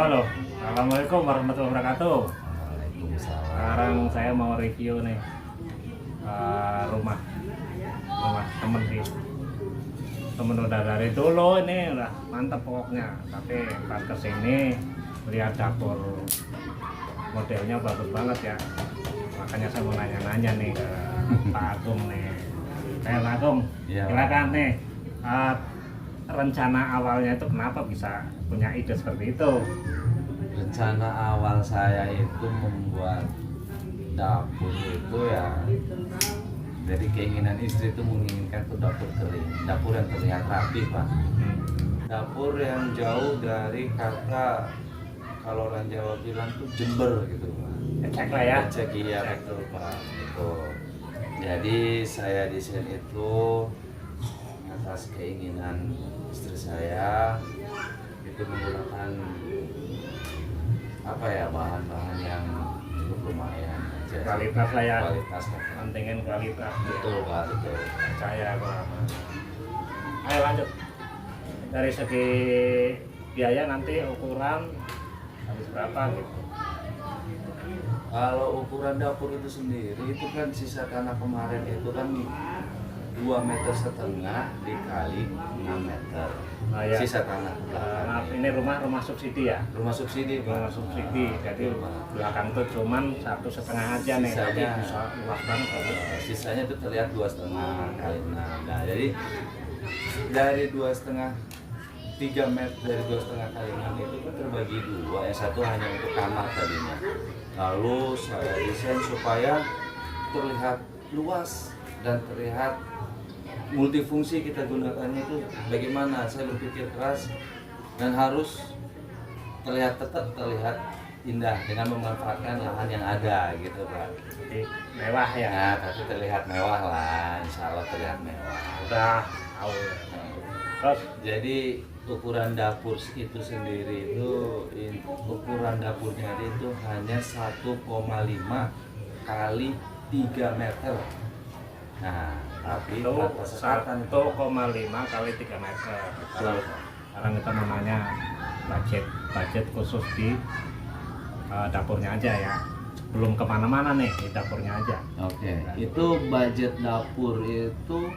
Halo, assalamualaikum warahmatullahi wabarakatuh. Waalaikumsalam. Sekarang saya mau review nih rumah temen sih. Temen udah dari dulu ini udah mantap pokoknya. Tapi pas kesini lihat dapur modelnya bagus banget ya. Makanya saya mau nanya-nanya nih ke Pak Agung nih. Pak Agung, Iya, silakan Pak. nih. Rencana awalnya itu kenapa bisa punya ide seperti itu? Rencana awal saya itu membuat dapur itu ya dari keinginan istri itu menginginkan tuh dapur kering, dapur yang terlihat rapi, Pak. Dapur yang jauh dari kata kalau orang Jawa bilang tuh jember gitu, Pak. Cek lah ya. Cek, iya betul, Pak. Betul. Jadi saya desain itu atas keinginan istri saya itu menggunakan apa ya, bahan-bahan yang cukup lumayan aja. Kualitas lah ya. Kualitas lah, Pak. Pentingin kualitas. Betul, Pak, betul. Percaya kok. Ayo lanjut. Dari segi biaya nanti ukuran habis berapa gitu? Kalau ukuran dapur itu sendiri itu kan sisa tanah kemarin itu kan 2,5 meter dikali 6 meter. Oh, ya. Sisa tanah Maaf, ini rumah subsidi ya? rumah subsidi, Pak. Rumah subsidi, jadi Betul, Pak. belakang tuh cuman 1,5 aja nih, tapi Sisanya- bisa luas banget. Sisanya itu terlihat 2,5 kali 6. Nah, jadi dari 2,5 3 meter dari 2,5 kali 6 itu kan terbagi dua, yang satu hanya untuk kamar tadinya. Lalu saya desain supaya terlihat luas dan terlihat multifungsi, kita gunakannya itu bagaimana. Saya berpikir keras dan harus tetap terlihat indah dengan memanfaatkan lahan yang ada gitu, Pak. Jadi mewah ya, Nah, tapi terlihat mewah lah, insya Allah terlihat mewah. udah tahu. Terus Jadi ukuran dapur itu sendiri itu ukuran dapurnya itu hanya 1,5 kali 3 meter. Nah, tapi itu tanpa sekatan itu 1,5 kali 3 meter. Sekarang kita mau nanya budget khusus di dapurnya aja ya. Belum kemana-mana nih, di dapurnya aja. Oke, itu budget dapur itu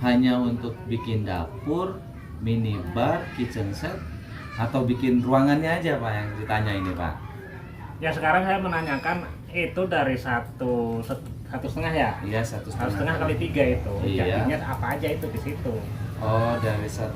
hanya untuk bikin dapur, minibar, kitchen set, atau bikin ruangannya aja, Pak, yang ditanya ini, Pak. Ya sekarang saya menanyakan itu dari satu setengah ya? Iya, 1,5 1,5 kali 3 itu. Iya. Jadinya apa aja itu di situ? Oh, dari 1,5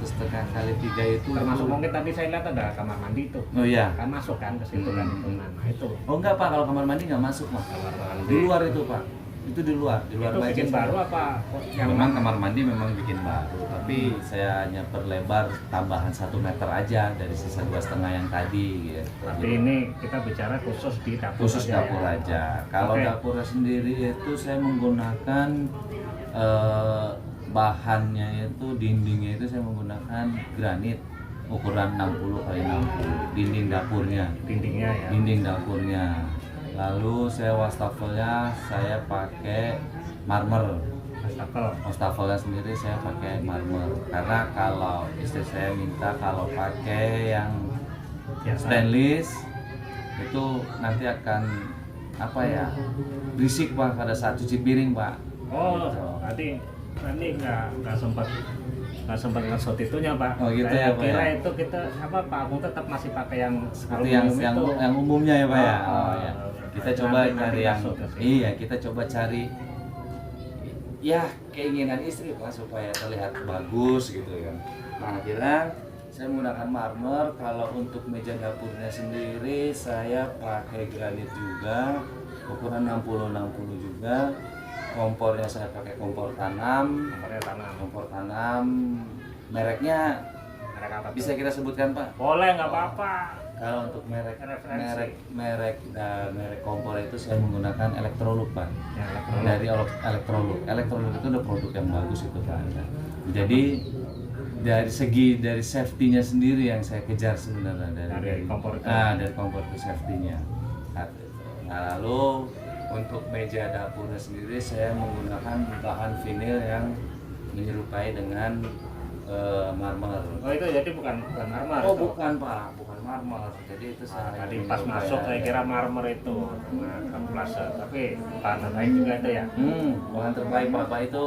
kali 3 itu. Termasuk mungkin tadi saya lihat ada kamar mandi itu. Oh iya. Kan masuk kan ke situ kan itu. Nah itu. Oh enggak, Pak, kalau kamar mandi nggak masuk, Pak. Kamar mandi. Di luar itu, Pak. Itu di luar Itu budget bikin saya. baru apa? Yang Memang kamar mandi memang bikin baru, tapi saya hanya perlebar tambahan 1 meter aja dari sisa 2,5 yang tadi gitu. Tapi ini kita bicara khusus di dapur Khusus aja dapur ya. aja. Kalau Oke. dapurnya sendiri itu saya menggunakan bahannya itu, dindingnya itu saya menggunakan granit ukuran 60 kali 60 dinding dapurnya. Dindingnya ya. Dinding dapurnya. Lalu saya wastafelnya saya pakai marmer. Wastafel. Wastafelnya sendiri saya pakai marmer karena kalau istri saya minta kalau pakai yang Biasa. stainless itu nanti akan apa ya, berisik, Pak, pada saat cuci piring, Pak. Oh, Gitu. tadi nggak sempat ngesot itunya Pak. Oh, gitu Saya ya, Pak, kira ya? itu kita apa Pak Agung tetap masih pakai yang Seperti yang aluminium itu. yang umumnya ya, Pak, ya. Oh, Oh ya. Kita nanti- coba nanti cari yang masuk ke sini. iya, kita coba cari ya keinginan istri, Pak, supaya terlihat bagus gitu kan. Nah, akhirnya saya menggunakan marmer. Kalau untuk meja dapurnya sendiri saya pakai granit juga, ukuran 60 juga. Kompornya saya pakai kompor tanam. Nomornya tanam. Kompor tanam mereknya Merek apa tuh? bisa kita sebutkan, Pak? Boleh, nggak apa-apa. Kalau untuk merek Referensi. merek kompor itu saya menggunakan Electrolux, Pak. Ya, elektronik. Dari Electrolux. Electrolux itu udah produk yang bagus itu, Pak. Jadi dari safety-nya sendiri yang saya kejar sebenarnya Dari kompor itu. dari kompor itu safety-nya. Nah, lalu untuk meja dapurnya sendiri saya menggunakan bahan vinil yang menyerupai dengan marmer. Oh itu jadi bukan marmer. Oh itu. bukan, Pak, bukan marmer. Jadi itu Nah, saya tadi pas masuk saya kira marmer itu, nah kamuflase. Tapi bahan terbaik juga itu ya. Bahan terbaik Bapak itu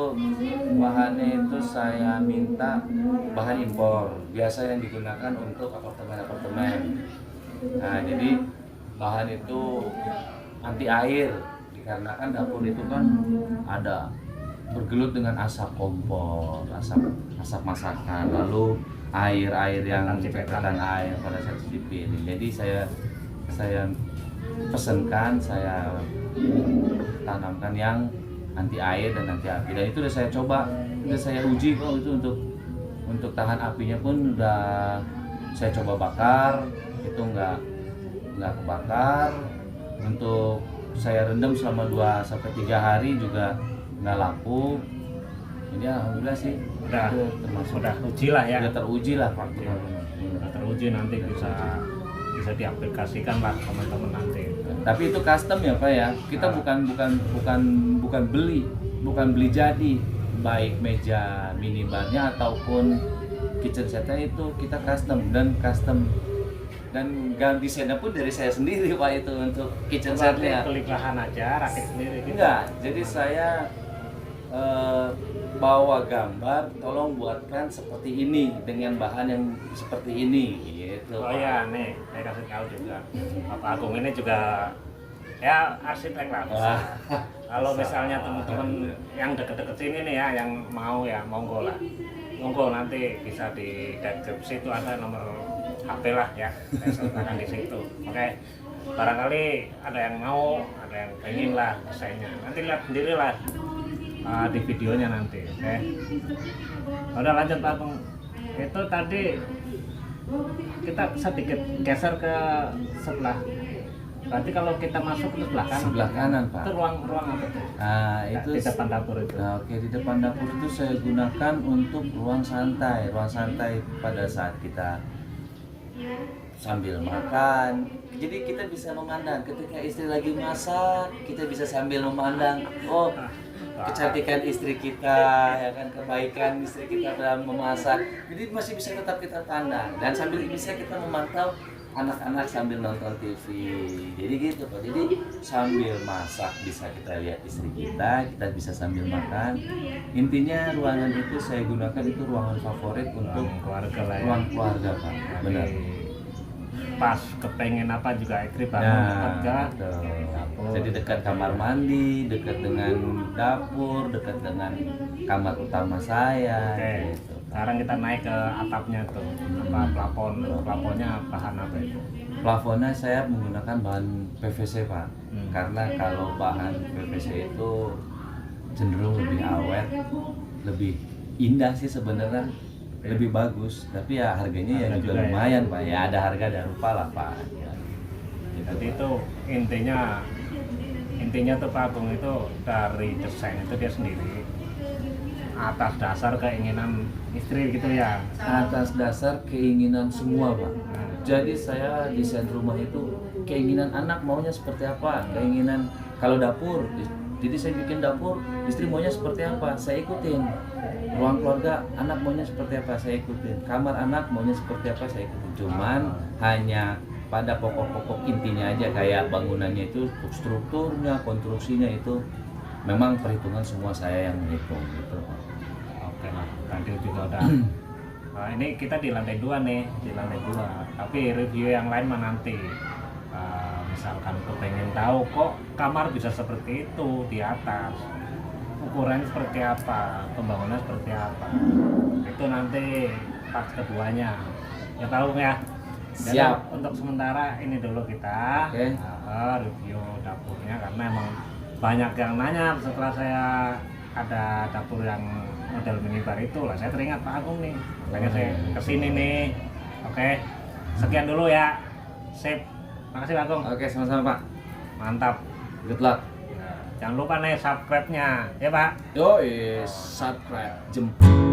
bahannya itu saya minta bahan impor. Biasa yang digunakan untuk apartemen-apartemen. Nah, jadi bahan itu anti air dikarenakan dapur itu kan ada bergelut dengan asap kompor, asap masakan, lalu air yang cipratan air pada saat cuci piring. Jadi saya pesankan, saya tanamkan yang anti air dan anti api. Dan itu udah saya coba, udah saya uji kok itu untuk tahan apinya pun udah saya coba bakar, itu nggak kebakar. Untuk saya rendam selama 2-3 hari juga nggak lapuk. Ini alhamdulillah sih Udah itu termasuk udah uji lah ya. udah teruji lah Pak. Udah teruji, nanti bisa diaplikasikan lah teman-teman nanti. Tapi itu custom ya Pak ya. Kita bukan beli jadi, baik meja minibarnya ataupun kitchen setnya itu kita custom dan ganti setnya pun dari saya sendiri Pak itu untuk kitchen setnya. Klik lahan aja, rakit sendiri gitu. Enggak, jadi saya bawa gambar, tolong buatkan seperti ini dengan bahan yang seperti ini gitu. Oh ya, nih saya kasih tahu juga. Bapak Agung ini juga ya arsitek lah. Kalau misalnya teman-teman yang deket-deket sini nih ya, yang mau ya monggo lah. Monggo nanti bisa di deskripsi itu ada nomor HP lah ya. Saya sertakan di situ. Oke. Barangkali ada yang mau, ada yang pengen lah desainnya. Nanti lihat sendiri lah di videonya nanti. Oke. Udah lanjut Pak Agung. Itu tadi kita sedikit geser ke sebelah. Berarti kalau kita masuk ke sebelah kanan Pak. itu ruang apa tuh? Nah, itu di depan dapur itu. Nah, oke, di depan dapur itu saya gunakan untuk ruang santai pada saat kita sambil makan. Jadi kita bisa memandang ketika istri lagi masak, kita bisa sambil memandang, oh, kecantikan istri kita, ya kan, kebaikan istri kita dalam memasak. Jadi masih bisa tetap kita pandang dan sambil bisa kita memantau anak-anak sambil nonton TV. Jadi gitu Pak. Jadi sambil masak bisa kita lihat istri kita bisa sambil makan. Intinya ruangan itu saya gunakan itu ruangan favorit untuk keluarga lah ya. ruang keluarga Pak. Benar. Pas kepengen apa juga istri bangun Nah, dapur. jadi dekat kamar mandi, dekat dengan dapur, dekat dengan kamar utama saya. Oke. Gitu. Sekarang kita naik ke atapnya tuh. Apa plafonnya bahan apa itu? Plafonnya saya menggunakan bahan PVC Pak. Karena kalau bahan PVC itu cenderung lebih awet, lebih indah sih sebenarnya, lebih bagus. Tapi ya harganya ya juga lumayan Pak. Ya ada harga ada rupa lah Pak. Ya. Jadi itu intinya tuh Pak Agung itu dari desain itu dia sendiri atas dasar keinginan istri gitu ya. Atas dasar keinginan semua Pak. Jadi saya desain rumah itu keinginan anak maunya seperti apa, keinginan kalau dapur. Jadi saya bikin dapur, istri maunya seperti apa, saya ikutin. Ruang keluarga, anak maunya seperti apa, saya ikutin. Kamar anak maunya seperti apa, saya ikutin. Cuman hanya pada pokok-pokok intinya aja, kayak bangunannya itu, strukturnya, konstruksinya itu memang perhitungan semua saya yang menghitung gitu. Oke lah, tadi juga udah. Nah, ini kita di lantai 2 nih, di lantai 2. Tapi review yang lain mah nanti. Misalkan kepengen tahu kok kamar bisa seperti itu di atas, ukurannya seperti apa, pembangunan seperti apa, itu nanti part keduanya. Ya tahu ya. Jadi Siap. untuk sementara ini dulu kita review dapurnya, karena emang banyak yang nanya setelah saya ada dapur yang model minibar itu lah, saya teringat Pak Agung nih, makanya saya kesini nih. Oke, sekian dulu ya. Sip, makasih Pak Agung. Oke, sama-sama Pak. Mantap. Good luck. Jangan lupa nih subscribe-nya ya Pak. Yo, subscribe, jemput.